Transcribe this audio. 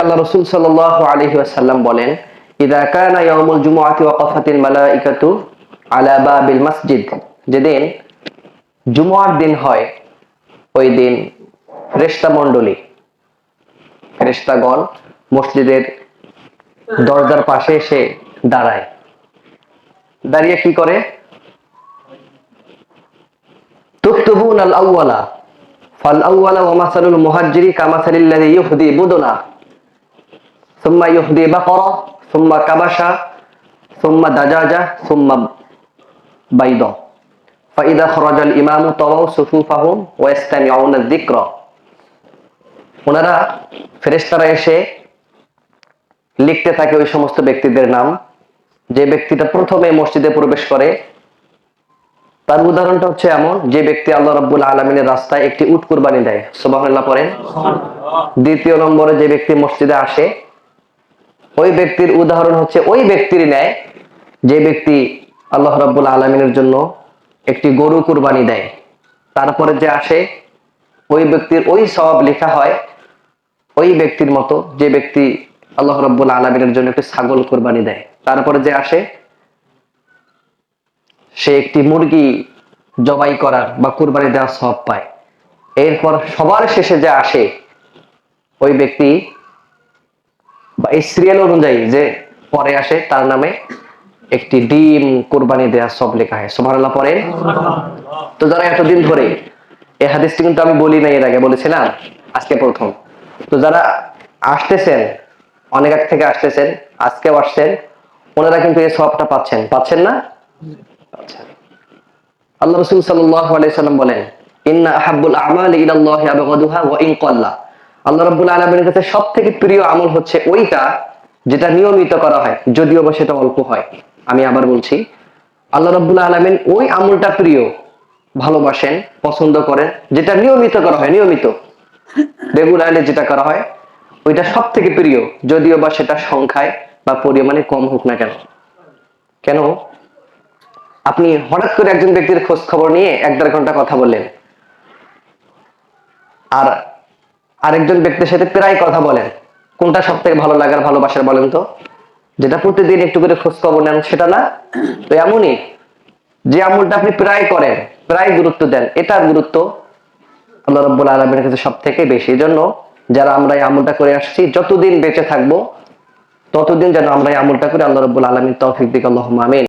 আল্লাহ রাসূল সাল্লাল্লাহু আলাইহি ওয়াসাল্লাম বলেন, ইযা কানা ইয়াউমুল জুমআতি ওয়াকাফাতিল মালাইকাতু আলা বাবিল মসজিদ, যেদিন জুমার দিন হয় ওই দিন ফেরেশতাগণ মসজিদের দরজার পাশে এসে দাঁড়ায়। দাঁড়িয়ে কি করে? তুকতুবুন আল আউয়ালা ফাল আউয়ালা ওয়া মাসালুল মুহাজ্জিরি কামাসালিল লাযী ইউহদি বুদনা সুম্মা ইউহদি বাকারা সুম্মা কাবাশা সুম্মা দাজাজা সুম্মা বাইদা ফাইদা খরাজাল ইমামু তাওয়াউ সুফুফাহুম ওয়া ইস্তামিউনা যিকরা। ওনারা ফেরেশতারা এসে লিখতে থাকে ওই সমস্ত ব্যক্তিদের নাম, যে ব্যক্তিটা প্রথমে মসজিদে প্রবেশ করে। তার উদাহরণটা হচ্ছে এমন, যে ব্যক্তি আল্লাহ রাব্বুল আলামিনের রাস্তায় একটি উট কুরবানি দেয়, সুবহানাল্লাহ পড়েন। দ্বিতীয় নম্বরে যে ব্যক্তি মসজিদে আসে, ওই ব্যক্তির উদাহরণ হচ্ছে ওই ব্যক্তির ন্যায় যে ব্যক্তি আল্লাহ রাব্বুল আলামিনের জন্য একটি গরু কুরবানি দেয়। তারপরে যে আসে, ওই ব্যক্তির ওই সওয়াব লেখা হয় ওই ব্যক্তির মতো যে ব্যক্তি আল্লাহ রাব্বুল আলামিনের জন্য একটি ছাগল কুরবানি দেয়। তারপরে যে আসে, সে একটি মুরগি জবাই করার বা কুরবানি দেওয়ার সওয়াব পায়। এরপর সবার শেষে যে আসে, ওই ব্যক্তি বা এই সিরিয়াল অনুযায়ী যে পরে আসে, তার নামে একটি ডিম কুরবানি দেওয়ার সওয়াব লেখা হয়, সুবহানাল্লাহ পড়েন। তো যারা এতদিন ধরে, এই হাদিসটি কিন্তু আমি বলি না, এর আগে বলেছিলাম, আজকে প্রথম। তো যারা আসতেছেন, অনেক আগ থেকে আসতেছেন, আজকেও আসছেন, ওনারা কিন্তু এই সওয়াবটা পাচ্ছেন না? আচ্ছা, আল্লাহ রাসূল সাল্লাল্লাহু আলাইহি সাল্লাম বলেন, ইন্না আহাব্বুল আমালি ইলাল্লাহি আবগাদুহা ওয়া ইন ক্বাল্লা। আল্লাহ রাব্বুল আলামিনের কাছে সবথেকে প্রিয় আমল হচ্ছে ওইটা যেটা নিয়মিত করা হয়, যদিও বা সেটা অল্প হয়। আমি আবার বলছি, আল্লাহ রাব্বুল আলামিন ওই আমলটা প্রিয়, ভালোবাসেন, পছন্দ করেন, যেটা নিয়মিত করা হয়, নিয়মিত রেগুলারলি যেটা করা হয়, ওইটা সবথেকে প্রিয়, যদিও বা সেটা সংখ্যায় বা পরিমাণে কম হোক না কেন। কেন? আপনি হঠাৎ করে একজন ব্যক্তির খোঁজ খবর নিয়ে 1-1.5 ঘন্টা কথা বললেন, আর আরেকজন ব্যক্তির সাথে প্রায় কথা বলেন, কোনটা সব থেকে ভালো লাগার, ভালোবাসার বলেন তো? যেটা প্রতিদিন একটু করে খোঁজ খবর নেন, সেটা না? তো এমনই যে আমলটা আপনি প্রায় করেন, প্রায় গুরুত্ব দেন, এটার গুরুত্ব আল্লাহ রাব্বুল আলামিনের কাছে সব থেকে বেশি। এজন্য যারা আমরা এই আমলটা করে আসছি, যতদিন বেঁচে থাকবো ততদিন যেন আমরা এই আমলটা করে আল্লাহ রাব্বুল আলামিন তৌফিক দিক, আল্লাহুম্মা আমিন।